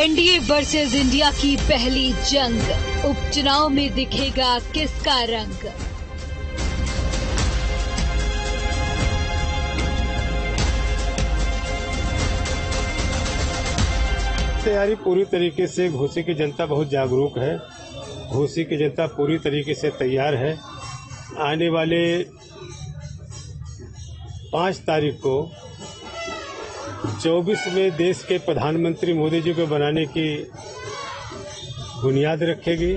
NDA versus India की पहली जंग, उपचुनाव में दिखेगा किसका रंग। तैयारी पूरी तरीके से, घोसी की जनता बहुत जागरूक है, घोसी की जनता पूरी तरीके से तैयार है। आने वाले 5 तारीख को 24वें देश के प्रधानमंत्री मोदी जी को बनाने की बुनियाद रखेगी।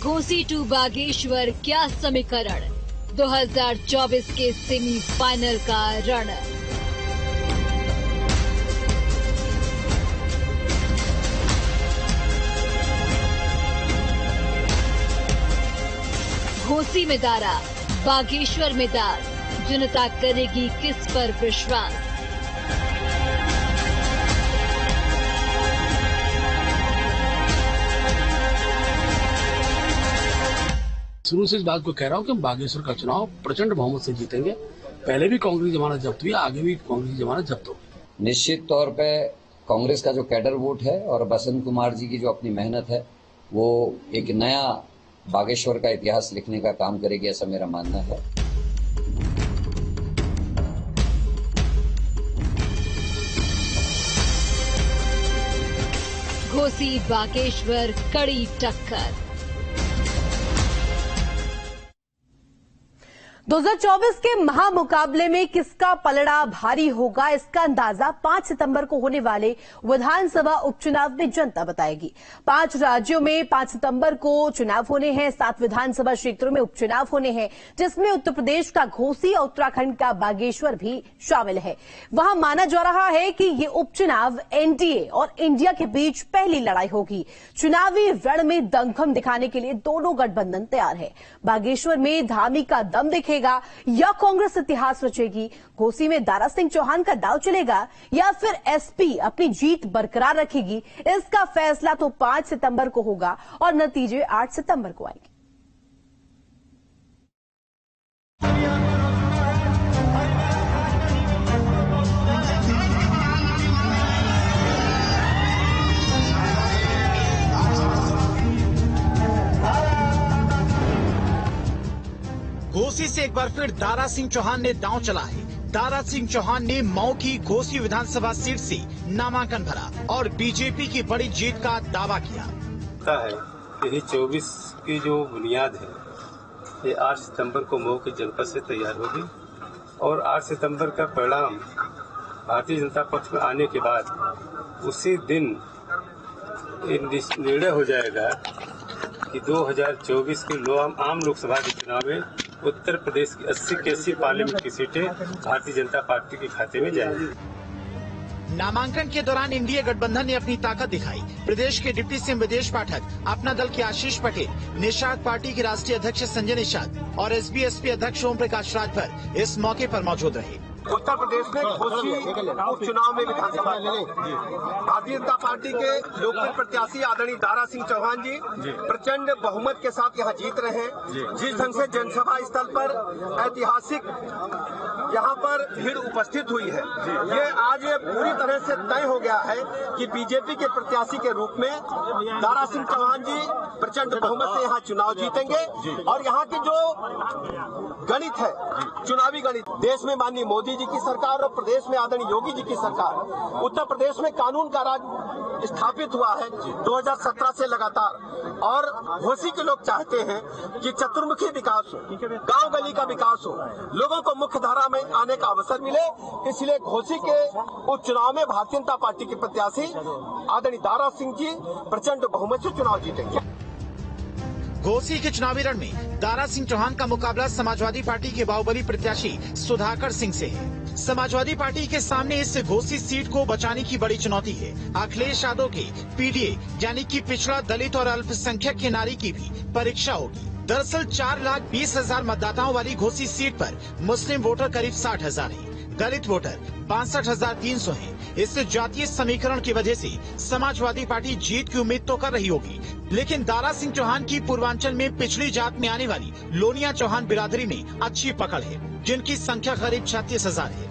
घोसी टू बागेश्वर क्या समीकरण, 2024 के सेमीफाइनल का रण। घोसी में दारा, बागेश्वर में दाल, जनता करेगी किस पर विश्वास। शुरू से इस बात को कह रहा हूं कि हम बागेश्वर का चुनाव प्रचंड बहुमत से जीतेंगे। पहले भी कांग्रेस जमानत जब्त हुई, आगे भी कांग्रेस जमानत जब्त होगी। निश्चित तौर पे कांग्रेस का जो कैडर वोट है और बसंत कुमार जी की जो अपनी मेहनत है, वो एक नया बागेश्वर का इतिहास लिखने का काम करेगी, ऐसा मेरा मानना है। घोसी बागेश्वर कड़ी टक्कर। 2024 के महामुकाबले में किसका पलड़ा भारी होगा, इसका अंदाजा 5 सितंबर को होने वाले विधानसभा उपचुनाव में जनता बताएगी। 5 राज्यों में 5 सितंबर को चुनाव होने हैं, 7 विधानसभा क्षेत्रों में उपचुनाव होने हैं, जिसमें उत्तर प्रदेश का घोसी और उत्तराखंड का बागेश्वर भी शामिल है। वहां माना जा रहा है कि ये उपचुनाव एनडीए और इंडिया के बीच पहली लड़ाई होगी। चुनावी रण में दमखम दिखाने के लिए दोनों गठबंधन तैयार है। बागेश्वर में धामी का दम दिखेगा या कांग्रेस इतिहास रचेगी। घोसी में दारा सिंह चौहान का दांव चलेगा या फिर एसपी अपनी जीत बरकरार रखेगी, इसका फैसला तो 5 सितंबर को होगा और नतीजे 8 सितंबर को आएंगे। घोसी से एक बार फिर दारा सिंह चौहान ने दांव चला है। दारा सिंह चौहान ने मऊ की घोसी विधानसभा सीट से नामांकन भरा और बीजेपी की बड़ी जीत का दावा किया। यही 24 की जो बुनियाद है, ये 8 सितंबर को मऊ के जनपद से तैयार होगी और 8 सितंबर का परिणाम भारतीय जनता पक्ष में आने के बाद उसी दिन निर्णय हो जाएगा कि 2024 के आम लोकसभा के चुनाव में उत्तर प्रदेश की 80 की 80 पार्लियामेंट की सीटें भारतीय जनता पार्टी के खाते में जाएंगी। नामांकन के दौरान इंडिया गठबंधन ने अपनी ताकत दिखाई। प्रदेश के डिप्टी सीएम विदेश पाठक, अपना दल के आशीष पटेल, निषाद पार्टी के राष्ट्रीय अध्यक्ष संजय निषाद और एसबीएसपी अध्यक्ष ओम प्रकाश राजभर इस मौके पर मौजूद रहे। उत्तर प्रदेश में घोसी उपचुनाव में विधानसभा भारतीय जनता पार्टी के लोकप्रिय प्रत्याशी आदरणीय दारा सिंह चौहान जी प्रचंड बहुमत के साथ यहाँ जीत रहे हैं। जिस ढंग से जनसभा स्थल पर ऐतिहासिक यहाँ पर भीड़ उपस्थित हुई है, ये आज पूरी तरह से तय हो गया है कि बीजेपी के प्रत्याशी के रूप में दारा सिंह चौहान जी प्रचंड बहुमत से यहाँ चुनाव जीतेंगे। और यहाँ की जो गणित है, चुनावी गणित, देश में माननीय मोदी जी की सरकार और प्रदेश में आदरणीय योगी जी की सरकार, उत्तर प्रदेश में कानून का राज स्थापित हुआ है 2017 से लगातार। और घोसी के लोग चाहते हैं कि चतुर्मुखी विकास हो, गांव गली का विकास हो, लोगों को मुख्य धारा में आने का अवसर मिले। इसलिए घोसी के उपचुनाव में भारतीय जनता पार्टी के प्रत्याशी आदरणीय दारा सिंह जी प्रचंड बहुमत से चुनाव जीतेंगे। घोसी के चुनावी रण में दारा सिंह चौहान का मुकाबला समाजवादी पार्टी के बाहुबली प्रत्याशी सुधाकर सिंह से है। समाजवादी पार्टी के सामने इस घोसी सीट को बचाने की बड़ी चुनौती है। अखिलेश यादव के पीडीए यानी कि पिछड़ा, दलित और अल्पसंख्यक के नारी की भी परीक्षा होगी। दरअसल 4,20,000 मतदाताओं वाली घोसी सीट पर मुस्लिम वोटर करीब 60,000 है, दलित वोटर 62,300 है। इस जातीय समीकरण की वजह से समाजवादी पार्टी जीत की उम्मीद तो कर रही होगी, लेकिन दारा सिंह चौहान की पूर्वांचल में पिछड़ी जात में आने वाली लोनिया चौहान बिरादरी में अच्छी पकड़ है, जिनकी संख्या करीब 36,000 है।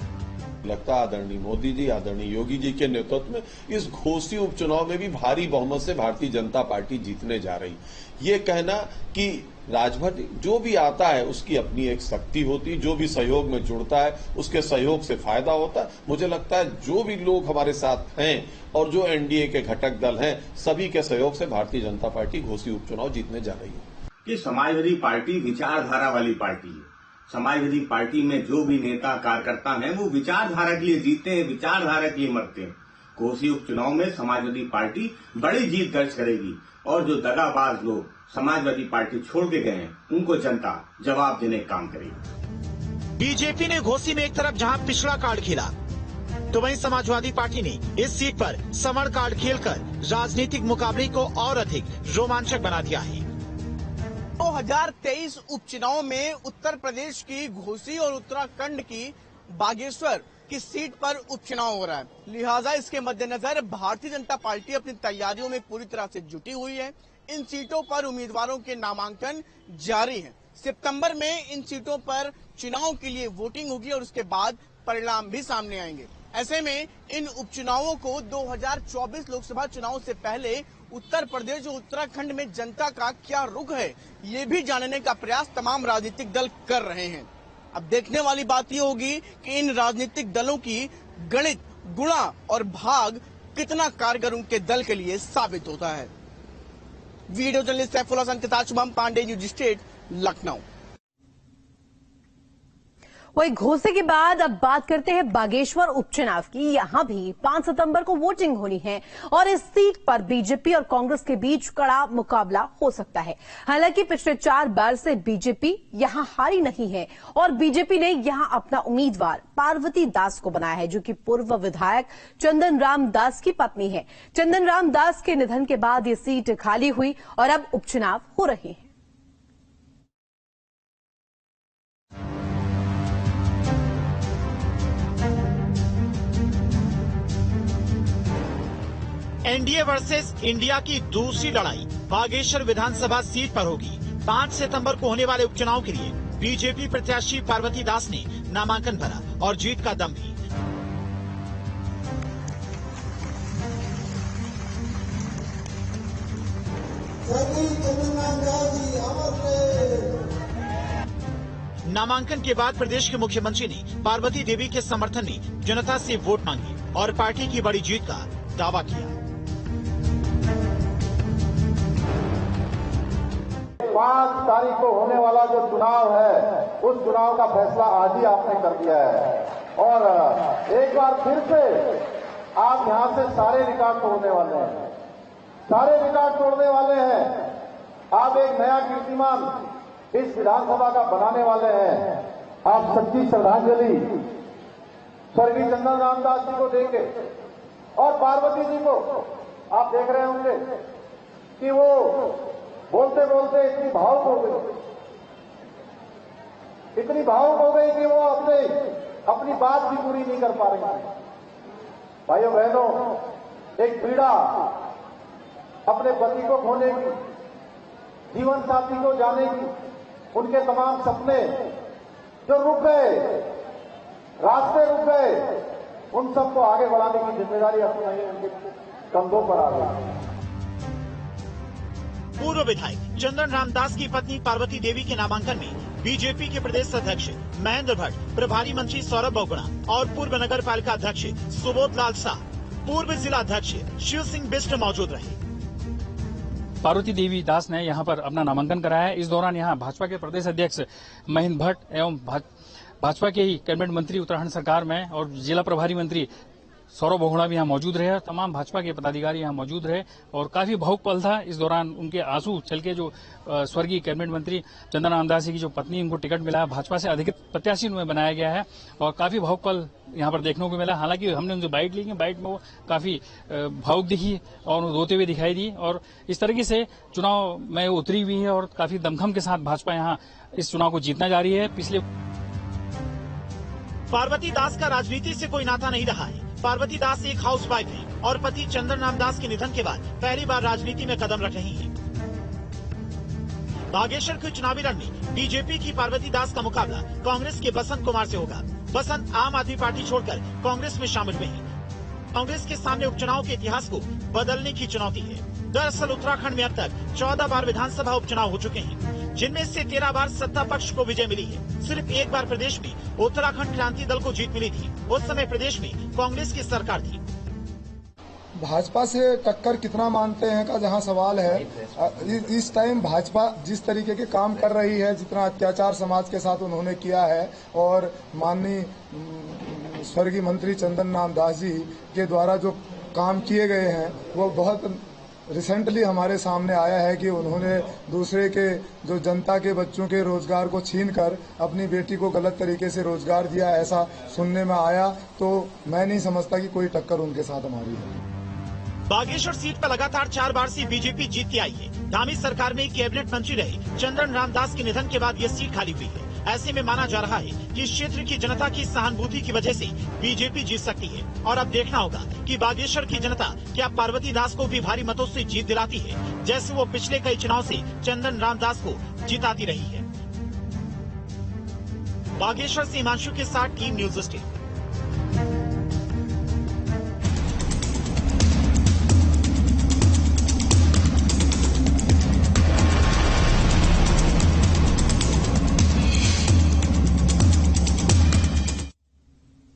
लगता है आदरणीय मोदी जी, आदरणीय योगी जी के नेतृत्व में इस घोसी उपचुनाव में भी भारी बहुमत से भारतीय जनता पार्टी जीतने जा रही। ये कहना कि राजभर जो भी आता है उसकी अपनी एक शक्ति होती है, जो भी सहयोग में जुड़ता है उसके सहयोग से फायदा होता है। मुझे लगता है जो भी लोग हमारे साथ हैं और जो एनडीए के घटक दल हैं, सभी के सहयोग से भारतीय जनता पार्टी घोसी उपचुनाव जीतने जा रही है। कि समाजवादी पार्टी विचारधारा वाली पार्टी है। समाजवादी पार्टी में जो भी नेता कार्यकर्ता हैं वो विचारधारा के लिए जीते हैं, विचारधारा के लिए मरते हैं। घोसी उपचुनाव में समाजवादी पार्टी बड़ी जीत दर्ज करेगी और जो दगाबाज लोग समाजवादी पार्टी छोड़ के गए हैं उनको जनता जवाब देने का काम करेगी। बीजेपी ने घोसी में एक तरफ जहां पिछड़ा कार्ड खेला, तो वहीं समाजवादी पार्टी ने इस सीट पर सवर्ण कार्ड खेलकर राजनीतिक मुकाबले को और अधिक रोमांचक बना दिया है। 2023 उपचुनाव में उत्तर प्रदेश की घोसी और उत्तराखंड की बागेश्वर की सीट पर उपचुनाव हो रहा है, लिहाजा इसके मद्देनजर भारतीय जनता पार्टी अपनी तैयारियों में पूरी तरह से जुटी हुई है। इन सीटों पर उम्मीदवारों के नामांकन जारी है। सितंबर में इन सीटों पर चुनाव के लिए वोटिंग होगी और उसके बाद परिणाम भी सामने आएंगे। ऐसे में इन उपचुनावों को 2024 लोकसभा चुनाव से पहले उत्तर प्रदेश और उत्तराखंड में जनता का क्या रुख है, ये भी जानने का प्रयास तमाम राजनीतिक दल कर रहे हैं। अब देखने वाली बात ये होगी कि इन राजनीतिक दलों की गणित, गुणा और भाग कितना कारगर उनके दल के लिए साबित होता है। वीडियो जर्नलिस्ट सैफुल्लाह हसन के साथ शुभम पांडे, न्यूज स्टेट, लखनऊ। वही घोसी के बाद अब बात करते हैं बागेश्वर उपचुनाव की। यहां भी 5 सितंबर को वोटिंग होनी है और इस सीट पर बीजेपी और कांग्रेस के बीच कड़ा मुकाबला हो सकता है। हालांकि पिछले 4 बार से बीजेपी यहां हारी नहीं है और बीजेपी ने यहां अपना उम्मीदवार पार्वती दास को बनाया है, जो कि पूर्व विधायक चंदन राम दास की पत्नी है। चंदन राम दास के निधन के बाद ये सीट खाली हुई और अब उपचुनाव हो रहे हैं। एनडीए वर्सेस इंडिया की दूसरी लड़ाई बागेश्वर विधानसभा सीट पर होगी। 5 सितंबर को होने वाले उपचुनाव के लिए बीजेपी प्रत्याशी पार्वती दास ने नामांकन भरा और जीत का दम भी। नामांकन के बाद प्रदेश के मुख्यमंत्री ने पार्वती देवी के समर्थन में जनता से वोट मांगे और पार्टी की बड़ी जीत का दावा किया। 5 तारीख को होने वाला जो चुनाव है, उस चुनाव का फैसला आज ही आपने कर दिया है और एक बार फिर से आप यहां से सारे रिकॉर्ड तोड़ने वाले हैं, सारे रिकॉर्ड तोड़ने वाले हैं। आप एक नया कीर्तिमान इस विधानसभा का बनाने वाले हैं। आप सच्ची श्रद्धांजलि स्वर्गीय चंदन राम दास जी को देंगे और पार्वती जी को आप देख रहे होंगे कि वो बोलते बोलते इतनी भावुक हो गई, इतनी भावुक हो गई कि वो अपनी बात भी पूरी नहीं कर पा रही। भाइयों बहनों, एक पीड़ा अपने पति को खोने की, जीवन साथी को जाने की, उनके तमाम सपने जो रुक गए, रास्ते रुक गए, उन सबको आगे बढ़ाने की जिम्मेदारी अपनी उनके कंधों पर आ गई। पूर्व विधायक चंदन रामदास की पत्नी पार्वती देवी के नामांकन में बीजेपी के प्रदेश अध्यक्ष महेंद्र भट्ट, प्रभारी मंत्री सौरभ बहुगुणा और पूर्व नगर पालिका अध्यक्ष सुबोध लाल शाह, पूर्व जिला अध्यक्ष शिव सिंह बिष्ट मौजूद रहे। पार्वती देवी दास ने यहां पर अपना नामांकन कराया है। इस दौरान यहां भाजपा के प्रदेश अध्यक्ष महेंद्र भट्ट एवं भाजपा के ही कैबिनेट मंत्री उत्तराखंड सरकार में और जिला प्रभारी मंत्री सौरभ बहुगुणा भी यहाँ मौजूद रहे। तमाम भाजपा के पदाधिकारी यहाँ मौजूद रहे और काफी भावुक पल था। इस दौरान उनके आंसू छलके। जो स्वर्गीय कैबिनेट मंत्री चंदन रामदास जी की जो पत्नी, उनको टिकट मिला, भाजपा से अधिकृत प्रत्याशी उन्हें बनाया गया है और काफी भावुक पल यहाँ पर देखने को मिला। हालांकि हमने उनसे बाइट ली, बाइट में वो काफी भावुक दिखी और रोते हुए दिखाई दी और इस तरीके से चुनाव में उतरी हुई है और काफी दमखम के साथ भाजपा यहाँ इस चुनाव को जीतना जा रही है। पिछले पार्वती दास का राजनीति से कोई नाता नहीं रहा है। पार्वती दास एक हाउसवाइफ है और पति चंदन रामदास के निधन के बाद पहली बार राजनीति में कदम रख रही हैं। बागेश्वर के चुनावी रण में बीजेपी की पार्वती दास का मुकाबला कांग्रेस के बसंत कुमार से होगा। बसंत आम आदमी पार्टी छोड़कर कांग्रेस में शामिल हुए हैं। कांग्रेस के सामने उपचुनाव के इतिहास को बदलने की चुनौती है। दरअसल उत्तराखंड में अब तक 14 बार विधानसभा उपचुनाव हो चुके हैं, जिनमें से 13 बार सत्ता पक्ष को विजय मिली है। सिर्फ एक बार प्रदेश में उत्तराखंड क्रांति दल को जीत मिली थी। उस समय प्रदेश में कांग्रेस की सरकार थी। भाजपा से टक्कर कितना मानते हैं का जहां सवाल है, इस टाइम भाजपा जिस तरीके के काम कर रही है, जितना अत्याचार समाज के साथ उन्होंने किया है, और माननीय स्वर्गीय मंत्री चंदन राम दास जी के द्वारा जो काम किए गए हैं, वो बहुत रिसेंटली हमारे सामने आया है कि उन्होंने दूसरे के जो जनता के बच्चों के रोजगार को छीनकर अपनी बेटी को गलत तरीके से रोजगार दिया, ऐसा सुनने में आया। तो मैं नहीं समझता कि कोई टक्कर उनके साथ हमारी है। बागेश्वर सीट पर लगातार 4 बार से बीजेपी जीत के आई है। धामी सरकार में कैबिनेट मंत्री रहे चंद्रन रामदास के निधन के बाद यह सीट खाली हुई है। ऐसे में माना जा रहा है कि इस क्षेत्र की जनता की सहानुभूति की वजह से बीजेपी जीत सकती है। और अब देखना होगा कि बागेश्वर की जनता क्या पार्वती दास को भी भारी मतों से जीत दिलाती है, जैसे वो पिछले कई चुनाव से चंदन रामदास को जिताती रही है। बागेश्वर से हिमांशु के साथ टीम न्यूज स्टेट।